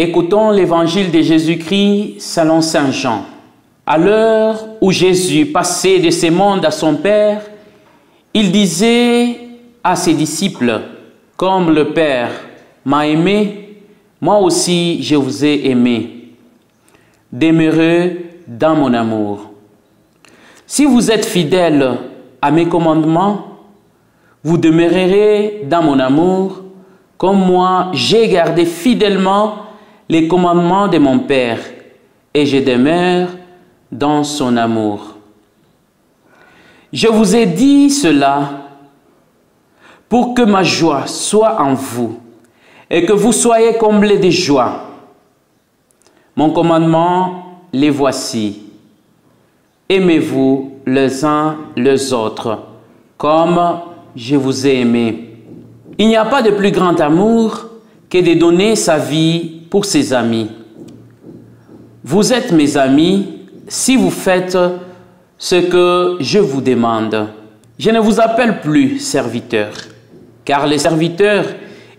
Écoutons l'évangile de Jésus-Christ selon saint Jean. À l'heure où Jésus passait de ce monde à son Père, il disait à ses disciples, « Comme le Père m'a aimé, moi aussi je vous ai aimé. Demeurez dans mon amour. Si vous êtes fidèles à mes commandements, vous demeurerez dans mon amour, comme moi j'ai gardé fidèlement les commandements de mon Père, et je demeure dans son amour. Je vous ai dit cela pour que ma joie soit en vous et que vous soyez comblés de joie. Mon commandement, les voici. Aimez-vous les uns les autres, comme je vous ai aimé. Il n'y a pas de plus grand amour que de donner sa vie pour ses amis. Vous êtes mes amis si vous faites ce que je vous demande. Je ne vous appelle plus serviteur, car le serviteur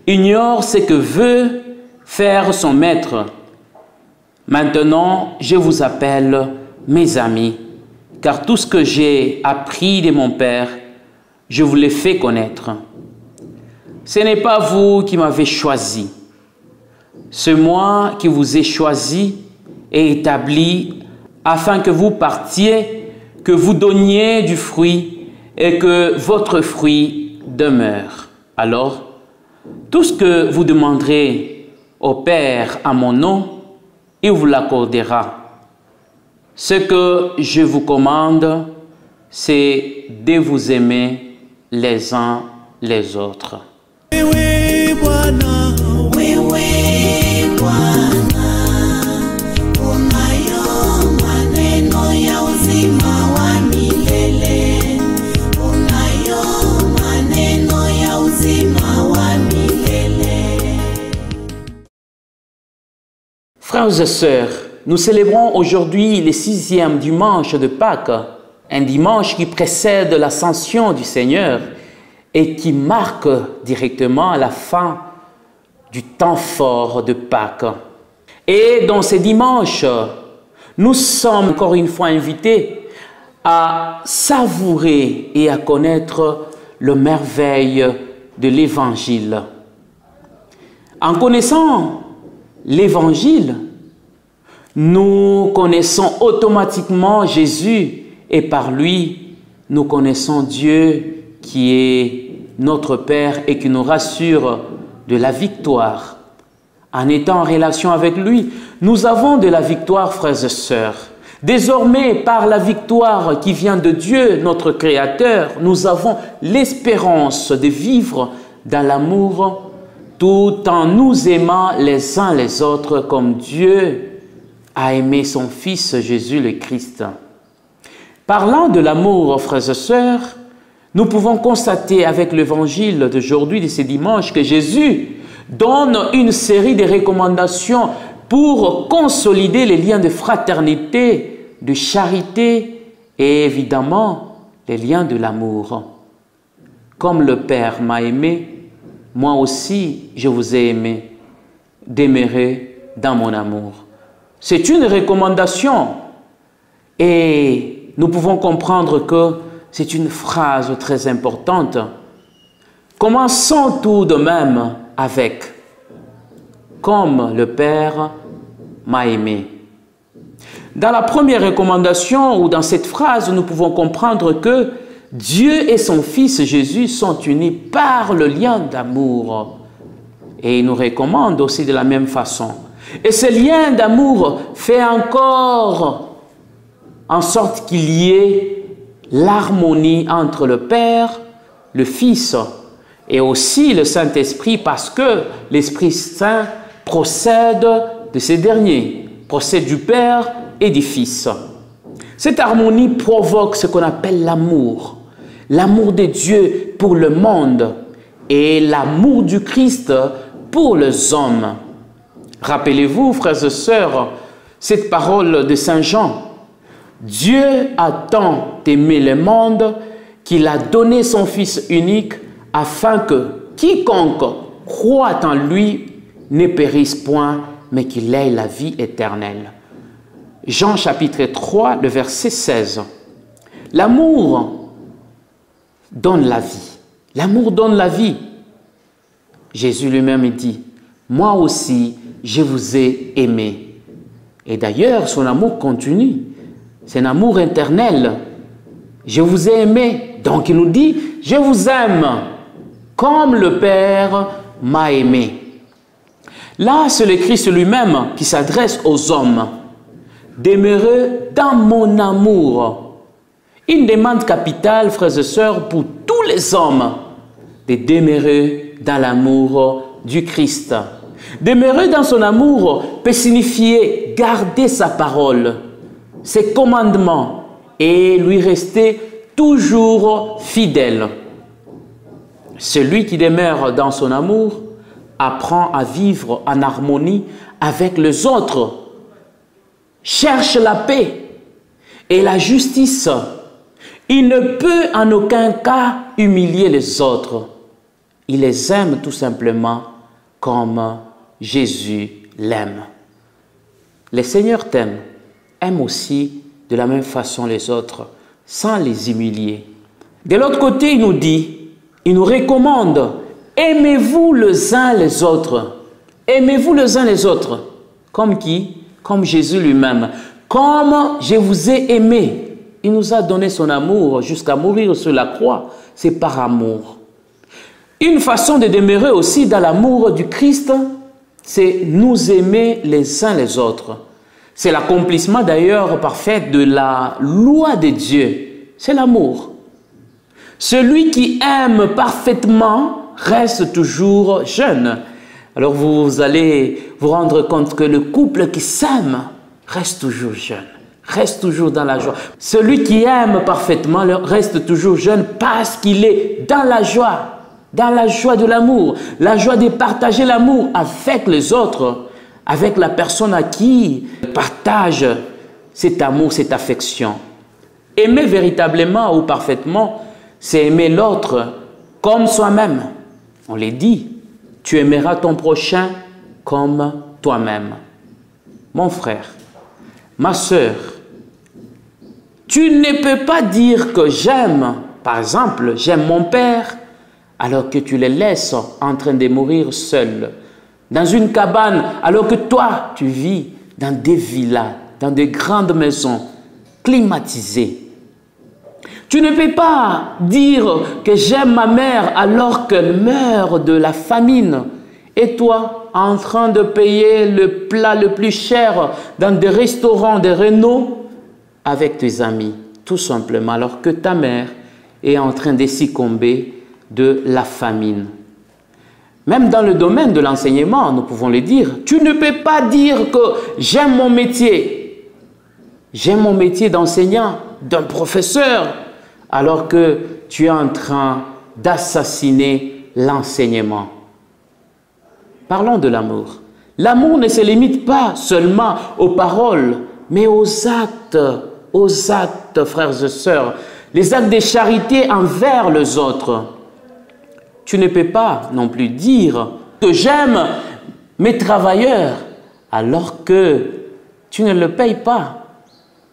ignore ce que veut faire son maître. Maintenant, je vous appelle mes amis, car tout ce que j'ai appris de mon Père, je vous l'ai fait connaître. Ce n'est pas vous qui m'avez choisi, c'est moi qui vous ai choisi et établi afin que vous partiez, que vous donniez du fruit et que votre fruit demeure. Alors, tout ce que vous demanderez au Père à mon nom, il vous l'accordera. Ce que je vous commande, c'est de vous aimer les uns les autres. Frères et sœurs, nous célébrons aujourd'hui le 6e dimanche de Pâques, un dimanche qui précède l'ascension du Seigneur et qui marque directement la fin du temps fort de Pâques. Et dans ce dimanche, nous sommes encore une fois invités à savourer et à connaître le merveille de l'Évangile. En connaissant l'Évangile, nous connaissons automatiquement Jésus et par lui, nous connaissons Dieu qui est notre Père et qui nous rassure de la victoire. En étant en relation avec lui, nous avons de la victoire, frères et sœurs. Désormais, par la victoire qui vient de Dieu, notre Créateur, nous avons l'espérance de vivre dans l'amour tout en nous aimant les uns les autres comme Dieu a aimé son Fils Jésus le Christ. Parlant de l'amour, frères et sœurs, nous pouvons constater avec l'évangile d'aujourd'hui, de ce dimanche, que Jésus donne une série de recommandations pour consolider les liens de fraternité, de charité et évidemment les liens de l'amour. Comme le Père m'a aimé, moi aussi je vous ai aimé. Demeurez dans mon amour. C'est une recommandation et nous pouvons comprendre que c'est une phrase très importante. Commençons tout de même avec « Comme le Père m'a aimé ». Dans la première recommandation ou dans cette phrase, nous pouvons comprendre que Dieu et son Fils Jésus sont unis par le lien d'amour. Et il nous recommande aussi de la même façon. Et ce lien d'amour fait encore en sorte qu'il y ait l'harmonie entre le Père, le Fils et aussi le Saint-Esprit, parce que l'Esprit Saint procède de ces derniers, procède du Père et du Fils. Cette harmonie provoque ce qu'on appelle l'amour de Dieu pour le monde et l'amour du Christ pour les hommes. Rappelez-vous, frères et sœurs, cette parole de Saint Jean. Dieu a tant aimé le monde qu'il a donné son Fils unique afin que quiconque croit en lui ne périsse point, mais qu'il ait la vie éternelle. Jean chapitre 3, le verset 16. L'amour donne la vie. L'amour donne la vie. Jésus lui-même dit, « Moi aussi, je vous ai aimé. » Et d'ailleurs, son amour continue. C'est un amour éternel. Je vous ai aimé. Donc il nous dit, « Je vous aime comme le Père m'a aimé. » Là, c'est le Christ lui-même qui s'adresse aux hommes. « Demeurez dans mon amour. » Une demande capitale, frères et sœurs, pour tous les hommes, de demeurer dans l'amour du Christ. Demeurer dans son amour peut signifier garder sa parole, ses commandements et lui rester toujours fidèle. Celui qui demeure dans son amour apprend à vivre en harmonie avec les autres, cherche la paix et la justice. Il ne peut en aucun cas humilier les autres. Il les aime tout simplement comme Jésus l'aime. Le Seigneur t'aime, aime aussi de la même façon les autres, sans les humilier. De l'autre côté, il nous dit, il nous recommande, aimez-vous les uns les autres. Aimez-vous les uns les autres. Comme qui? Comme Jésus lui-même. Comme je vous ai aimé. Il nous a donné son amour jusqu'à mourir sur la croix. C'est par amour. Une façon de demeurer aussi dans l'amour du Christ, c'est nous aimer les uns les autres. C'est l'accomplissement d'ailleurs parfait de la loi de Dieu. C'est l'amour. Celui qui aime parfaitement reste toujours jeune. Alors vous allez vous rendre compte que le couple qui s'aime reste toujours jeune. Reste toujours dans la joie. Celui qui aime parfaitement reste toujours jeune parce qu'il est dans la joie de l'amour, la joie de partager l'amour avec les autres, avec la personne à qui il partage cet amour, cette affection. Aimer véritablement ou parfaitement, c'est aimer l'autre comme soi-même. On l'a dit, tu aimeras ton prochain comme toi-même. Mon frère, ma sœur, tu ne peux pas dire que j'aime, par exemple, j'aime mon père, alors que tu le laisses en train de mourir seul, dans une cabane, alors que toi, tu vis dans des villas, dans de grandes maisons climatisées. Tu ne peux pas dire que j'aime ma mère alors qu'elle meurt de la famine, et toi, en train de payer le plat le plus cher dans des restaurants de renom, avec tes amis, tout simplement, alors que ta mère est en train de succomber de la famine. Même dans le domaine de l'enseignement, nous pouvons le dire, tu ne peux pas dire que j'aime mon métier. J'aime mon métier d'enseignant, d'un professeur, alors que tu es en train d'assassiner l'enseignement. Parlons de l'amour. L'amour ne se limite pas seulement aux paroles, mais aux actes, frères et sœurs, les actes de charité envers les autres. Tu ne peux pas non plus dire que j'aime mes travailleurs alors que tu ne le payes pas.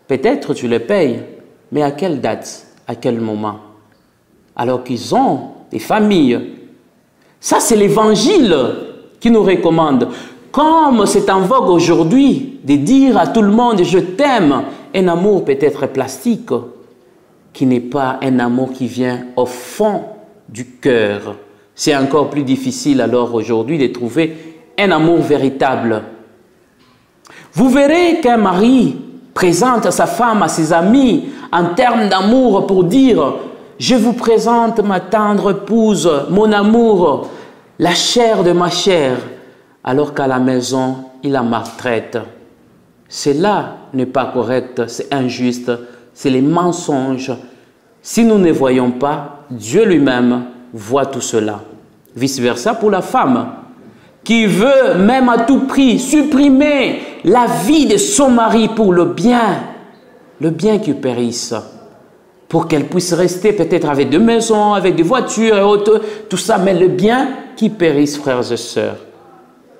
Peut-être tu le payes, mais à quelle date, à quel moment? Alors qu'ils ont des familles. Ça, c'est l'Évangile qui nous recommande. Comme c'est en vogue aujourd'hui de dire à tout le monde « je t'aime », un amour peut-être plastique, qui n'est pas un amour qui vient au fond du cœur. C'est encore plus difficile alors aujourd'hui de trouver un amour véritable. Vous verrez qu'un mari présente sa femme à ses amis en termes d'amour pour dire « je vous présente ma tendre épouse, mon amour, la chair de ma chair », alors qu'à la maison, il la maltraite. Cela n'est pas correct, c'est injuste, c'est les mensonges. Si nous ne voyons pas, Dieu lui-même voit tout cela. Vice-versa pour la femme, qui veut même à tout prix supprimer la vie de son mari pour le bien qui périsse, pour qu'elle puisse rester peut-être avec des maisons, avec des voitures et autres, tout ça, mais le bien qui périsse, frères et sœurs.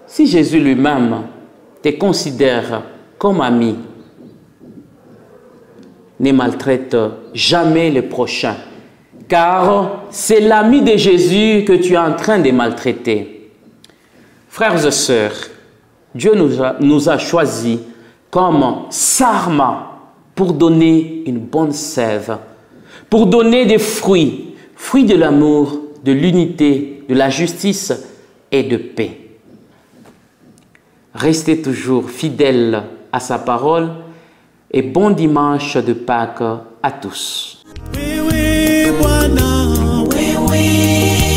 Si Jésus lui-même te considère comme ami, ne maltraite jamais le prochain, car c'est l'ami de Jésus que tu es en train de maltraiter. Frères et sœurs, Dieu nous a choisis comme sarma pour donner une bonne sève, pour donner des fruits, fruits de l'amour, de l'unité, de la justice et de paix. Restez toujours fidèles à sa parole et bon dimanche de Pâques à tous. Oui, oui, Bwana, oui, oui.